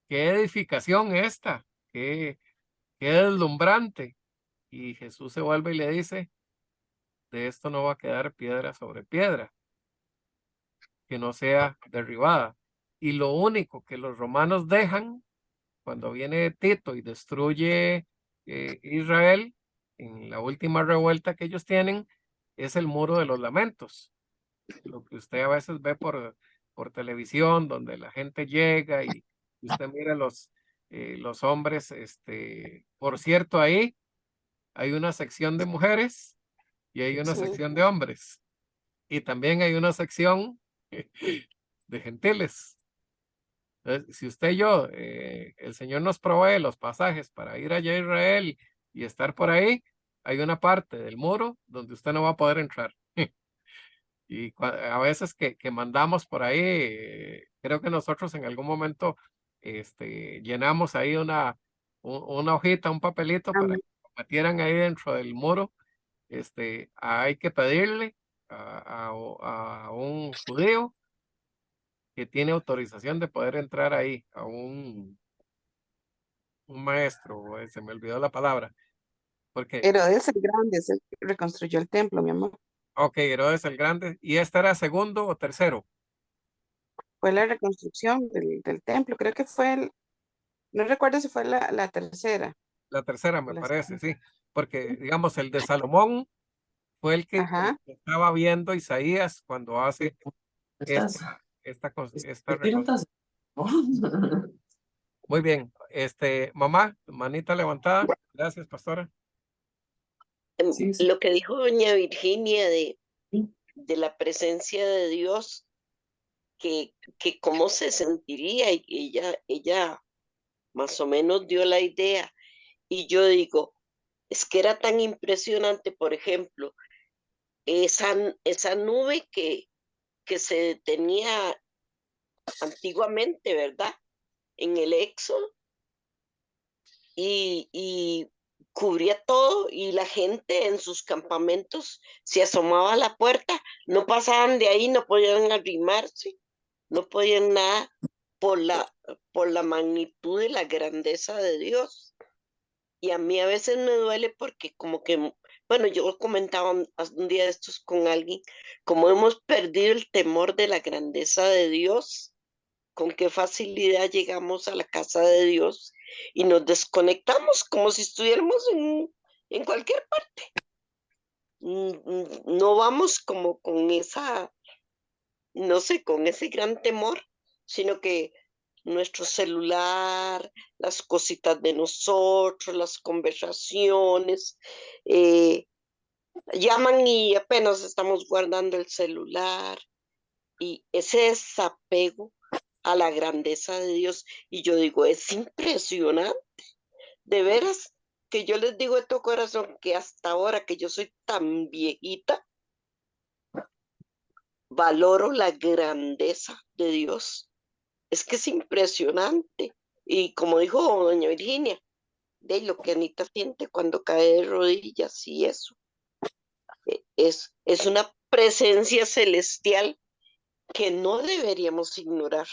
edificación esta, qué deslumbrante. Y Jesús se vuelve y le dice, de esto no va a quedar piedra sobre piedra, que no sea derribada. Y lo único que los romanos dejan cuando viene Tito y destruye Israel, en la última revuelta que ellos tienen, es el muro de los lamentos. Lo que usted a veces ve por televisión, donde la gente llega y usted mira los hombres, por cierto, ahí hay una sección de mujeres y hay una Sí. sección de hombres, y también hay una sección de gentiles. Entonces, si usted y yo, el Señor nos provee los pasajes para ir allá a Israel y estar por ahí, hay una parte del muro donde usted no va a poder entrar. Y a veces que mandamos por ahí, creo que nosotros en algún momento llenamos ahí una hojita, un papelito para Amén. que lo metieran ahí dentro del muro. Hay que pedirle a un judío que tiene autorización de poder entrar ahí, a un maestro, se me olvidó la palabra, porque, Herodes el Grande es el que reconstruyó el templo, mi amor. ok, Herodes el Grande, y este era segundo o tercero, Fue la reconstrucción del templo. Creo que no recuerdo si fue la tercera. la tercera me La parece, segunda. sí, porque digamos el de Salomón fue el Ajá. que estaba viendo Isaías cuando hace esta reconstrucción. Muy bien, mamá, manita levantada, gracias, pastora. Lo que dijo doña Virginia de la presencia de Dios, que cómo se sentiría, y ella más o menos dio la idea. Y yo digo, es que era tan impresionante, por ejemplo, esa nube que se tenía antiguamente, ¿verdad? En el Éxodo, y cubría todo, y la gente en sus campamentos se asomaba a la puerta, no pasaban de ahí, no podían arrimarse, no podían nada por la magnitud y la grandeza de Dios. Y a mí a veces me duele porque como que, bueno, yo comentaba un día de estos con alguien, como hemos perdido el temor de la grandeza de Dios, con qué facilidad llegamos a la casa de Dios y nos desconectamos como si estuviéramos en cualquier parte. No vamos como con esa, no sé, con ese gran temor, sino que nuestro celular, las cositas de nosotros, las conversaciones, llaman y apenas estamos guardando el celular y ese desapego a la grandeza de Dios. Y yo digo, es impresionante, de veras, que yo les digo de todo corazón que hasta ahora que yo soy tan viejita, valoro la grandeza de Dios. Es que es impresionante. Y como dijo doña Virginia, de lo que Anita siente cuando cae de rodillas y eso, es una presencia celestial que no deberíamos ignorar,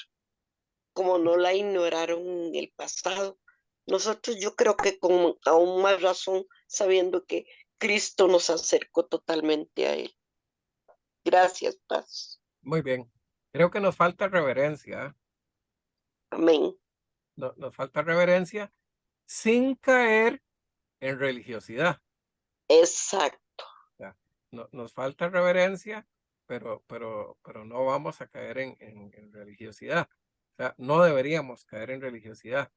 como no la ignoraron en el pasado. Nosotros yo creo que con aún más razón, sabiendo que Cristo nos acercó totalmente a Él. Gracias, Paz. Muy bien. Creo que nos falta reverencia. ¿eh? Amén. Nos falta reverencia sin caer en religiosidad. Exacto. Nos falta reverencia, pero no vamos a caer en religiosidad. O sea, no deberíamos caer en religiosidad.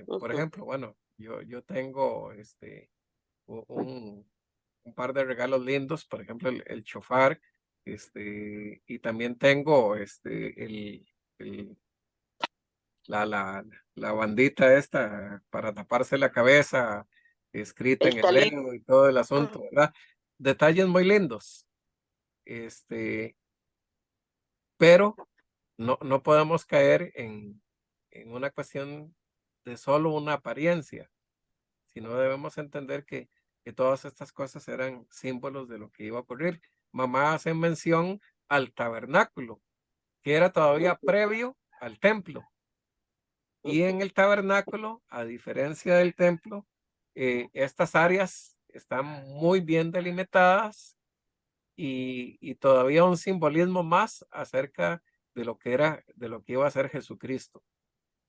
Por ejemplo, bueno, yo tengo un par de regalos lindos, por ejemplo, el chofar, y también tengo la bandita esta para taparse la cabeza, escrita El en el talento. dedo y todo el asunto, ¿verdad? Detalles muy lindos. Pero no podemos caer en una cuestión de solo una apariencia, sino debemos entender que todas estas cosas eran símbolos de lo que iba a ocurrir. Mamá hace mención al tabernáculo, que era todavía previo al templo. Y en el tabernáculo, a diferencia del templo, estas áreas están muy bien delimitadas y todavía un simbolismo más acerca de lo que iba a ser Jesucristo.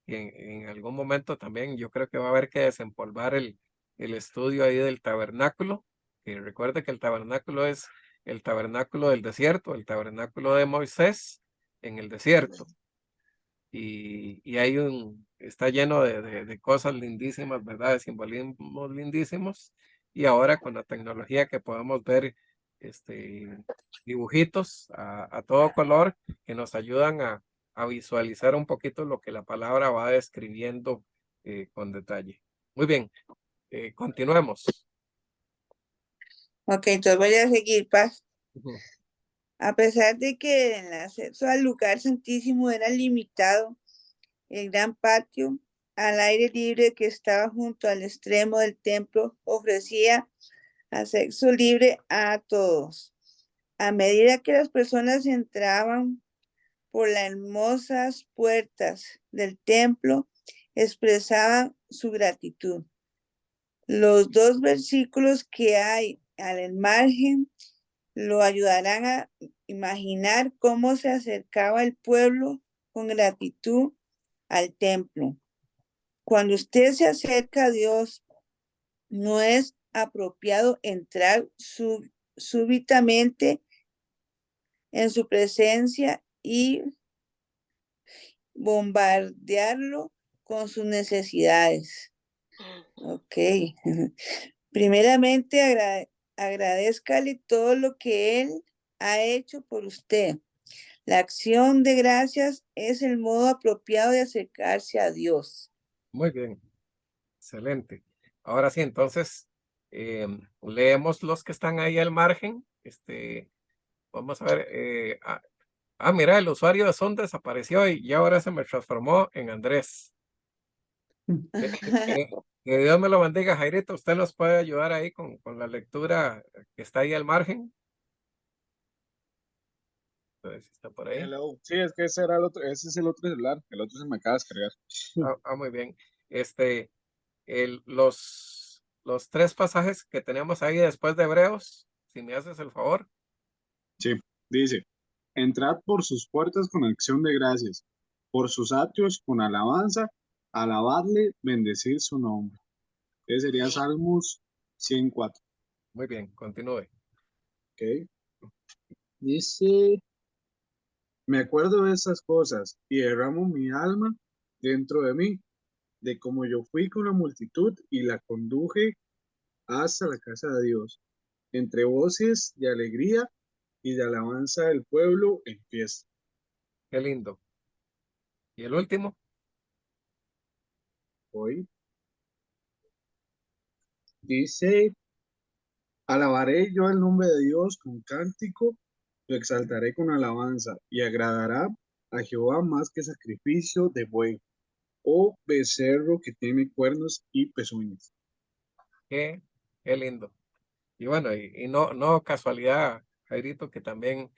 Y en algún momento también yo creo que va a haber que desempolvar el estudio ahí del tabernáculo, que recuerde que el tabernáculo es el tabernáculo del desierto, el tabernáculo de Moisés en el desierto. Y está lleno de cosas lindísimas, ¿verdad? De simbolismos lindísimos. Y ahora con la tecnología que podemos ver dibujitos a todo color que nos ayudan a visualizar un poquito lo que la palabra va describiendo con detalle. Muy bien, continuemos. Ok, entonces voy a seguir, Paz. Ujú. A pesar de que el acceso al lugar santísimo era limitado, el gran patio al aire libre que estaba junto al extremo del templo ofrecía acceso libre a todos. A medida que las personas entraban por las hermosas puertas del templo, expresaban su gratitud. Los dos versículos que hay al margen lo ayudarán a imaginar cómo se acercaba el pueblo con gratitud al templo. Cuando usted se acerca a Dios, no es apropiado entrar súbitamente en su presencia y bombardearlo con sus necesidades. Ok. Primeramente, agradézcale todo lo que Él ha hecho por usted. La acción de gracias es el modo apropiado de acercarse a Dios. Muy bien, excelente. Ahora sí, entonces, leemos los que están ahí al margen. Vamos a ver. Mira, el usuario de Zoom desapareció y ahora se me transformó en Andrés. Que Dios me lo bendiga, Jairito. ¿Usted nos puede ayudar ahí con la lectura que está ahí al margen? Entonces, está por ahí. Hello. Sí, es que ese era el otro, ese es el otro celular, el otro se me acaba de descargar. Muy bien. Los tres pasajes que tenemos ahí después de Hebreos, si me haces el favor. Sí, dice, entrad por sus puertas con acción de gracias, por sus atrios con alabanza, alabadle, bendecir su nombre. Ese sería Salmos 104. Muy bien, continúe. ¿Ok? Dice, me acuerdo de esas cosas y derramo mi alma dentro de mí, de cómo yo fui con la multitud y la conduje hasta la casa de Dios. entre voces de alegría y de alabanza del pueblo en fiesta. Qué lindo. Y el último, Hoy dice, alabaré yo el nombre de Dios con cántico, lo exaltaré con alabanza y agradará a Jehová más que sacrificio de buey o becerro que tiene cuernos y pezuñas. qué lindo. Y bueno, y no casualidad, Jairito, que también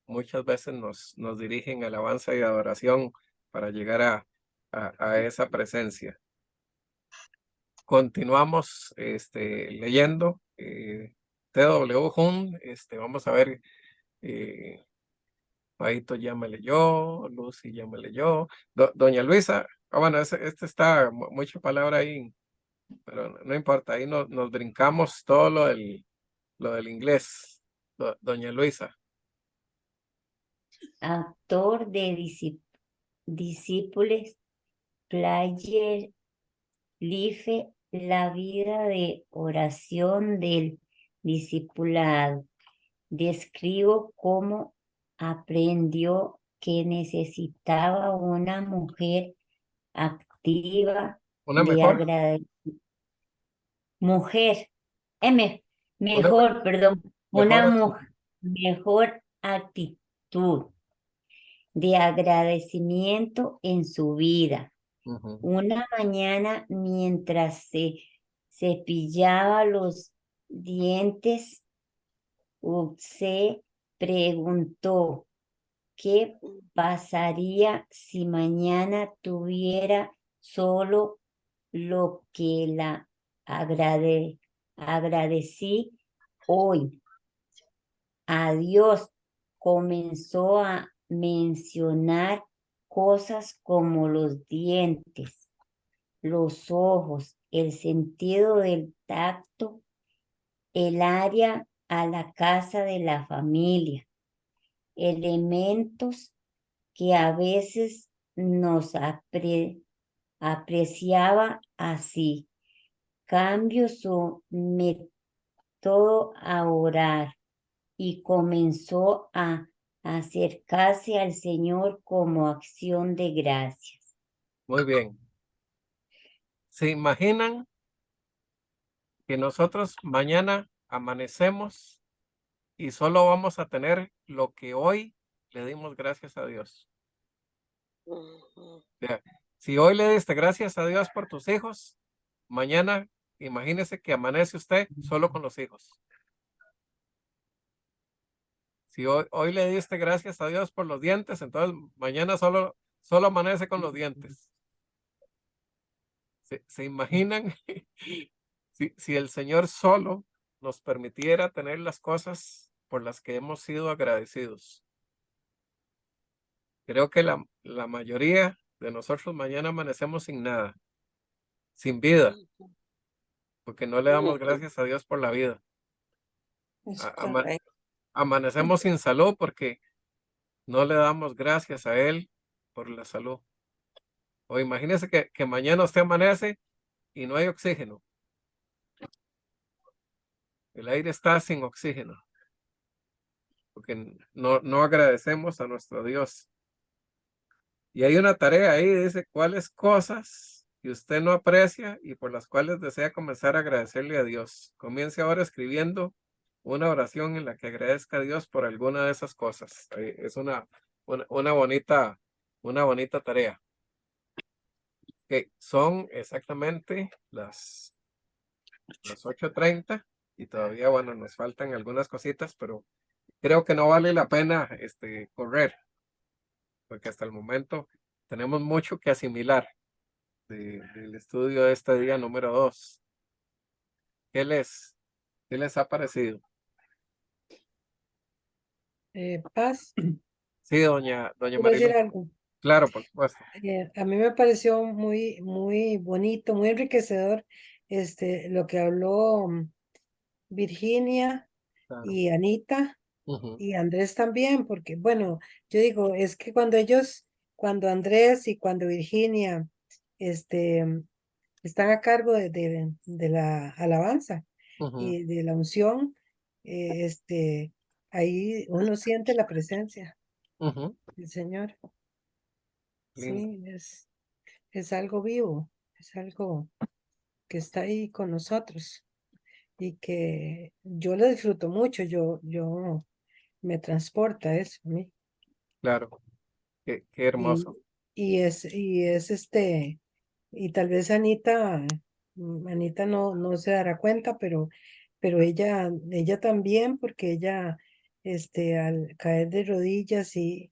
muchas veces nos dirigen alabanza y adoración para llegar a esa presencia. Continuamos leyendo T.W. Hunt, vamos a ver, Paito ya me leyó, Lucy ya me leyó, Doña Luisa, bueno, este está mucha palabra ahí, pero no importa, ahí nos brincamos todo lo del inglés. Doña Luisa. Actor de discípulos, Player Life, la vida de oración del discipulado. Describo cómo aprendió que necesitaba una mujer activa Una de mejor, mujer, una mejor, perdón, mejor. una mejor actitud de agradecimiento en su vida. Ujú. Una mañana, mientras se cepillaba los dientes, se preguntó qué pasaría si mañana tuviera solo lo que la agradecí hoy. A Dios comenzó a mencionar cosas como los dientes, los ojos, el sentido del tacto, el área a la casa de la familia, elementos que a veces nos apreciaba así. Cambió su método a orar y comenzó a acercarse al Señor como acción de gracias. Muy bien. ¿Se imaginan que nosotros mañana amanecemos y solo vamos a tener lo que hoy le dimos gracias a Dios? Ujú. O sea, si hoy le diste gracias a Dios por tus hijos, mañana imagínese que amanece usted solo con los hijos. Si hoy le diste gracias a Dios por los dientes, entonces mañana solo amanece con los dientes. ¿Se imaginan si el Señor solo nos permitiera tener las cosas por las que hemos sido agradecidos? Creo que la mayoría de nosotros mañana amanecemos sin nada, sin vida, porque no le damos Ujú. gracias a Dios por la vida. Es A- ama- correcto. Amanecemos sin salud porque no le damos gracias a Él por la salud. O imagínese que mañana usted amanece y no hay oxígeno. El aire está sin oxígeno, porque no agradecemos a nuestro Dios. Y hay una tarea ahí, dice, ¿cuáles cosas que usted no aprecia y por las cuales desea comenzar a agradecerle a Dios? Comience ahora escribiendo una oración en la que agradezca a Dios por alguna de esas cosas. Es una bonita tarea. Que son exactamente las 8:30 y todavía, bueno, nos faltan algunas cositas, pero creo que no vale la pena correr, porque hasta el momento tenemos mucho que asimilar del estudio de este día número 2. ¿Qué les ha parecido? Paz, Sí, doña quiero decir Marilu. algo. Claro, por supuesto. A mí me pareció muy bonito, muy enriquecedor lo que habló Virginia Claro. y Anita Ujú. y Andrés también, porque bueno, yo digo, es que cuando Andrés y cuando Virginia están a cargo de la alabanza, Ujú. y de la unción, ahí uno siente la presencia Ujú. del Señor. Lindo. Sí, es algo vivo, es algo que está ahí con nosotros y que yo lo disfruto mucho, yo me transporta eso a mí. Claro. Qué hermoso. Y es y tal vez Anita, Anita no se dará cuenta, pero ella también, porque ella, al caer de rodillas y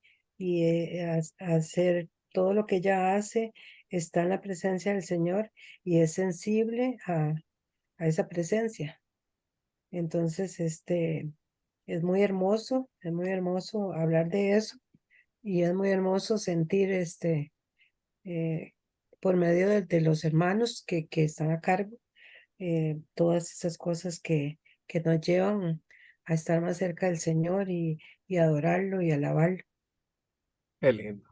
hacer todo lo que ella hace, está en la presencia del Señor y es sensible a esa presencia. Entonces, es muy hermoso hablar de eso y es muy hermoso sentir eh, por medio de los hermanos que están a cargo, todas esas cosas que nos llevan a estar más cerca del Señor y adorarlo y alabarlo. Qué lindo.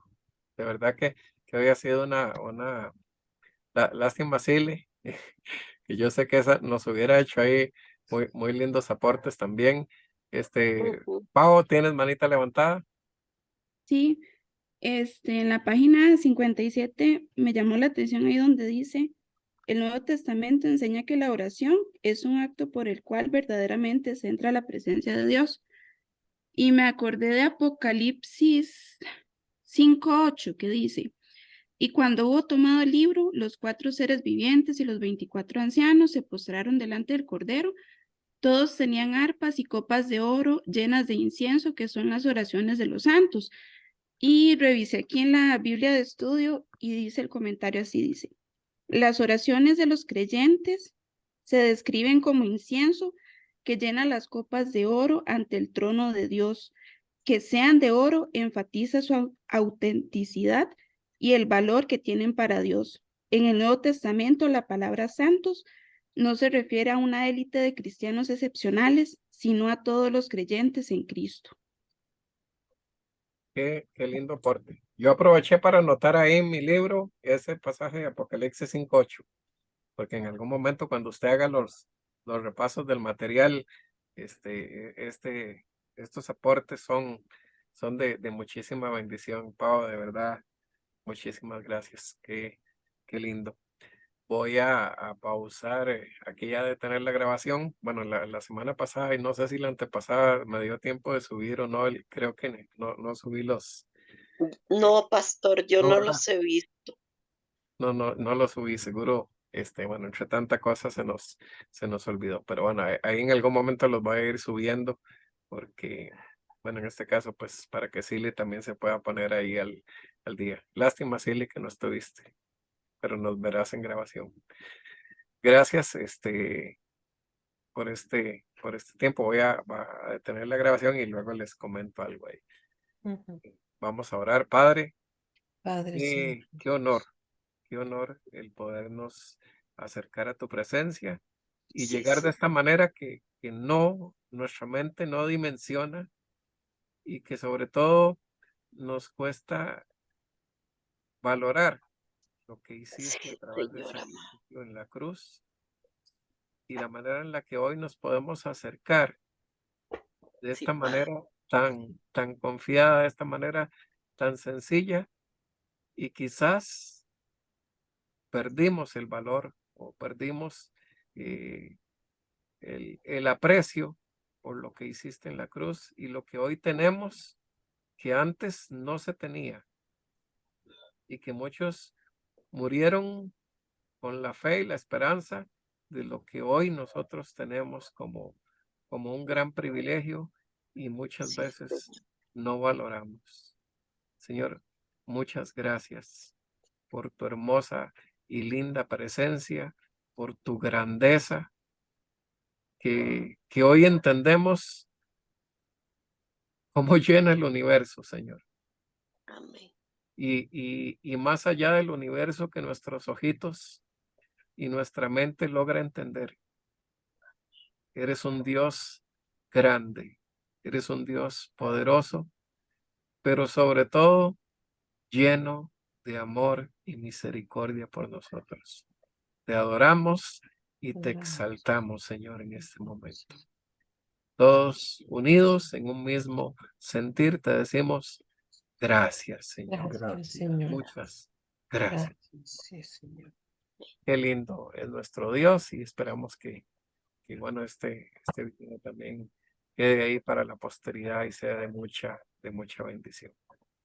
De verdad que hoy ha sido una lástima, Silly, que yo sé que esa nos hubiera hecho ahí muy lindos aportes también. Ujú. Pau, ¿tienes manita levantada? Sí, en la página 57 me llamó la atención ahí donde dice, el Nuevo Testamento enseña que la oración es un acto por el cual verdaderamente se entra a la presencia de Dios. Y me acordé de Apocalipsis 5:8 que dice, y cuando hubo tomado el libro, los 4 seres vivientes y los 24 ancianos se postraron delante del Cordero. Todos tenían arpas y copas de oro llenas de incienso, que son las oraciones de los santos. Y revisé aquí en la Biblia de estudio y dice el comentario así, dice, las oraciones de los creyentes se describen como incienso que llena las copas de oro ante el trono de Dios. Que sean de oro enfatiza su autenticidad y el valor que tienen para Dios. En el Nuevo Testamento, la palabra santos no se refiere a una élite de cristianos excepcionales, sino a todos los creyentes en Cristo. Qué lindo aporte. Yo aproveché para anotar ahí en mi libro ese pasaje de Apocalipsis 5:8, porque en algún momento cuando usted haga los repasos del material, estos aportes son de muchísima bendición, Pau, de verdad, muchísimas gracias. Qué lindo. Voy a pausar, aquí ya detener la grabación. Bueno, la semana pasada y no sé si la antepasada me dio tiempo de subir o no, creo que no subí No, pastor, yo no, no ¿verdad? los he visto. No lo subí, seguro, bueno, entre tanta cosa se nos olvidó, pero bueno, ahí en algún momento los voy a ir subiendo, porque, bueno, en este caso, pues, para que Silly también se pueda poner ahí al día. Lástima, Silly, que no estuviste, pero nos verás en grabación. Gracias, por este tiempo. Voy a detener la grabación y luego les comento algo ahí. Ujú. Vamos a orar, Padre. Padre, sí. Qué honor el podernos acercar a tu presencia y Sí, llegar de sí, esta manera que nuestra mente no dimensiona y que sobre todo nos cuesta valorar lo que sí, hiciste a través del Señor amado. sacrificio en la cruz y la manera en la que hoy nos podemos acercar de Sí, esta Padre. manera tan confiada, de esta manera tan sencilla, y quizás perdimos el valor o perdimos eh, el aprecio por lo que hiciste en la cruz y lo que hoy tenemos que antes no se tenía y que muchos murieron con la fe y la esperanza de lo que hoy nosotros tenemos como un gran privilegio y muchas Sí, veces Señor. no valoramos. Señor, muchas gracias por tu hermosa y linda presencia, por tu grandeza, que hoy entendemos cómo llena el universo, Señor. Amén. Y más allá del universo que nuestros ojitos y nuestra mente logra entender. Eres un Dios grande, eres un Dios poderoso, pero sobre todo lleno de amor y misericordia por nosotros. Te adoramos y te Adoramos. exaltamos, Señor, en este momento. Todos unidos en un mismo sentir, te decimos gracias, Señor. Gracias, Señor. Muchas gracias. Gracias, sí, Señor. Qué lindo es nuestro Dios y esperamos que bueno, este video también quede ahí para la posteridad y sea de mucha bendición.